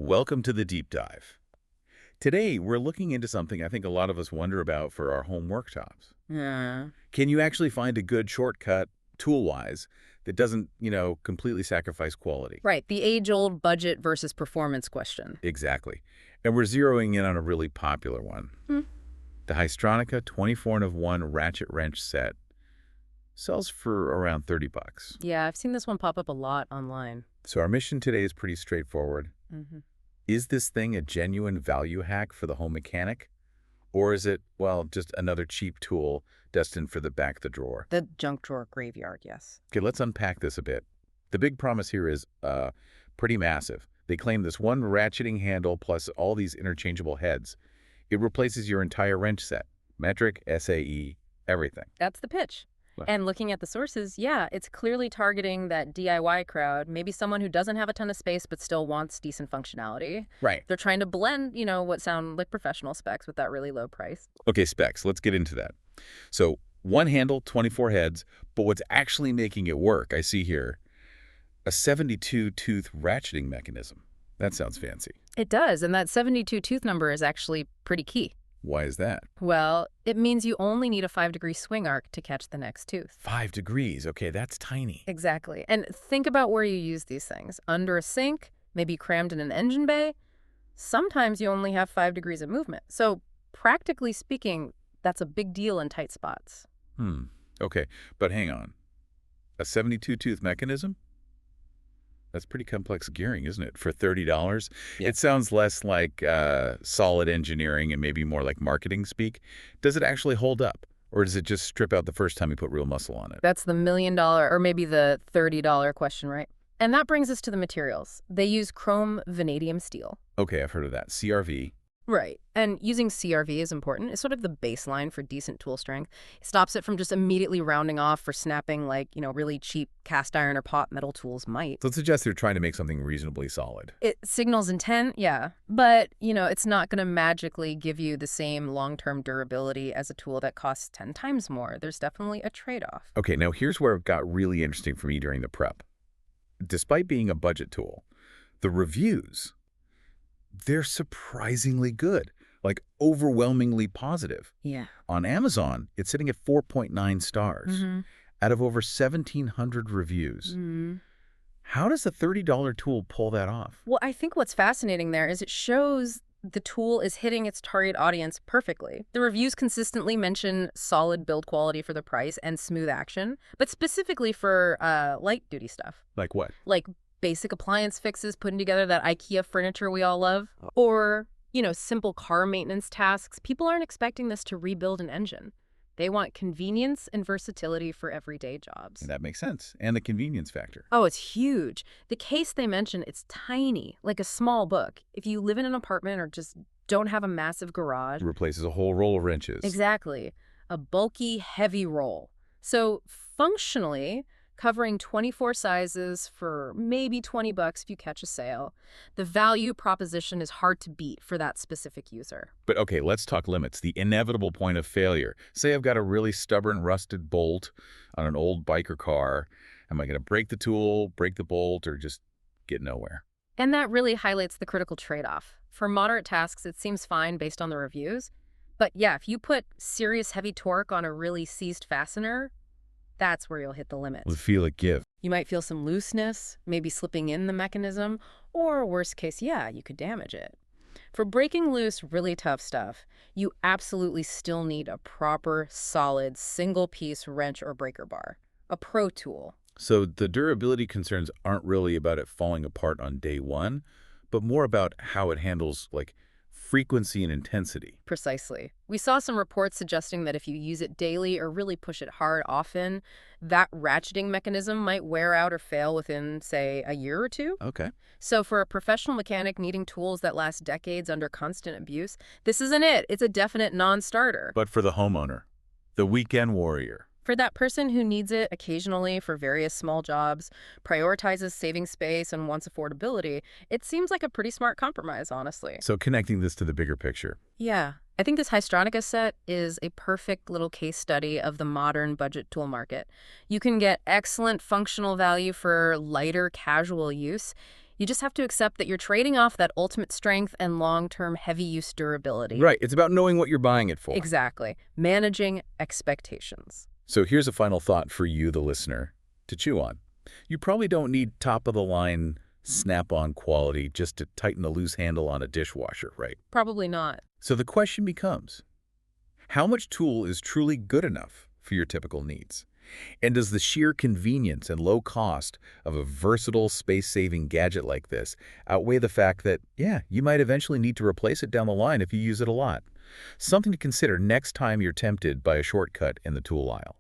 Welcome to the deep dive. Today, we're looking into something I think a lot of us wonder about for our home worktops. Yeah. Can you actually find a good shortcut, tool-wise, that doesn't, completely sacrifice quality? Right. The age-old budget versus performance question. Exactly. And we're zeroing in on a really popular one. Hmm. The Haisstronica 24-in-1 Ratchet Wrench Set sells for around 30 bucks. Yeah, I've seen this one pop up a lot online. So our mission today is pretty straightforward. Hmm. Is this thing a genuine value hack for the home mechanic? Or is it, well, just another cheap tool destined for the back of the drawer? The junk drawer graveyard, yes. Okay, let's unpack this a bit. The big promise here is pretty massive. They claim this one ratcheting handle plus all these interchangeable heads. It replaces your entire wrench set. Metric, SAE, everything. That's the pitch. Well- And looking at the sources, yeah, it's clearly targeting that DIY crowd, maybe someone who doesn't have a ton of space but still wants decent functionality. Right. They're trying to blend, what sound like professional specs with that really low price. Okay, specs. Let's get into that. So one handle, 24 heads, but what's actually making it work, I see here, a 72-tooth ratcheting mechanism. That sounds fancy. It does, and that 72 tooth number is actually pretty key. Why is that? Well, it means you only need a 5-degree swing arc to catch the next tooth. 5 degrees. Okay, that's tiny. Exactly. And think about where you use these things. Under a sink, maybe crammed in an engine bay. Sometimes you only have 5 degrees of movement. So practically speaking, that's a big deal in tight spots. Okay, but hang on. A 72-tooth mechanism? That's pretty complex gearing, isn't it? For $30? Yeah. It sounds less like solid engineering and maybe more like marketing speak. Does it actually hold up? Or does it just strip out the first time you put real muscle on it? That's the $1 million or maybe the $30 question, right? And that brings us to the materials. They use chrome vanadium steel. Okay, I've heard of that. CRV. Right. And using CRV is important. It's sort of the baseline for decent tool strength. It stops it from just immediately rounding off for snapping like, really cheap cast iron or pot metal tools might. So it suggests they're trying to make something reasonably solid. It signals intent, yeah. But, it's not going to magically give you the same long-term durability as a tool that costs 10 times more. There's definitely a trade-off. Okay, now here's where it got really interesting for me during the prep. Despite being a budget tool, the reviews, they're surprisingly good, like overwhelmingly positive. Yeah. On Amazon, it's sitting at 4.9 stars out of over 1,700 reviews. How does a $30 tool pull that off? Well, I think what's fascinating there is it shows the tool is hitting its target audience perfectly. The reviews consistently mention solid build quality for the price and smooth action, but specifically for light-duty stuff. Like what? Like basic appliance fixes, putting together that IKEA furniture we all love, or, simple car maintenance tasks. People aren't expecting this to rebuild an engine. They want convenience and versatility for everyday jobs. That makes sense. And the convenience factor. Oh, it's huge. The case they mention, it's tiny, like a small book. If you live in an apartment or just don't have a massive garage. It replaces a whole roll of wrenches. Exactly. A bulky, heavy roll. So functionally, covering 24 sizes for maybe 20 bucks if you catch a sale. The value proposition is hard to beat for that specific user. But okay, let's talk limits. The inevitable point of failure. Say I've got a really stubborn rusted bolt on an old bike or car. Am I going to break the tool, break the bolt, or just get nowhere? And that really highlights the critical trade-off. For moderate tasks, it seems fine based on the reviews. But yeah, if you put serious heavy torque on a really seized fastener, that's where you'll hit the limit. We'll feel it give. You might feel some looseness, maybe slipping in the mechanism, or worst case, yeah, you could damage it. For breaking loose, really tough stuff, you absolutely still need a proper, solid, single-piece wrench or breaker bar. A pro tool. So the durability concerns aren't really about it falling apart on day one, but more about how it handles, like, frequency and intensity. Precisely. We saw some reports suggesting that if you use it daily or really push it hard often, that ratcheting mechanism might wear out or fail within, say, a year or two. Okay. So for a professional mechanic needing tools that last decades under constant abuse, this isn't it. It's a definite non-starter. But for the homeowner, the weekend warrior, For that person who needs it occasionally for various small jobs, prioritizes saving space and wants affordability, it seems like a pretty smart compromise, honestly. so connecting this to the bigger picture. Yeah. I think this Haisstronica set is a perfect little case study of the modern budget tool market. You can get excellent functional value for lighter, casual use. You just have to accept that you're trading off that ultimate strength and long-term heavy-use durability. Right, it's about knowing what you're buying it for. Exactly. Managing expectations. So here's a final thought for you, the listener, to chew on. You probably don't need top-of-the-line, snap-on quality just to tighten a loose handle on a dishwasher, right? Probably not. So the question becomes, how much tool is truly good enough for your typical needs? And does the sheer convenience and low cost of a versatile, space-saving gadget like this outweigh the fact that, yeah, you might eventually need to replace it down the line if you use it a lot? Something to consider next time you're tempted by a shortcut in the tool aisle.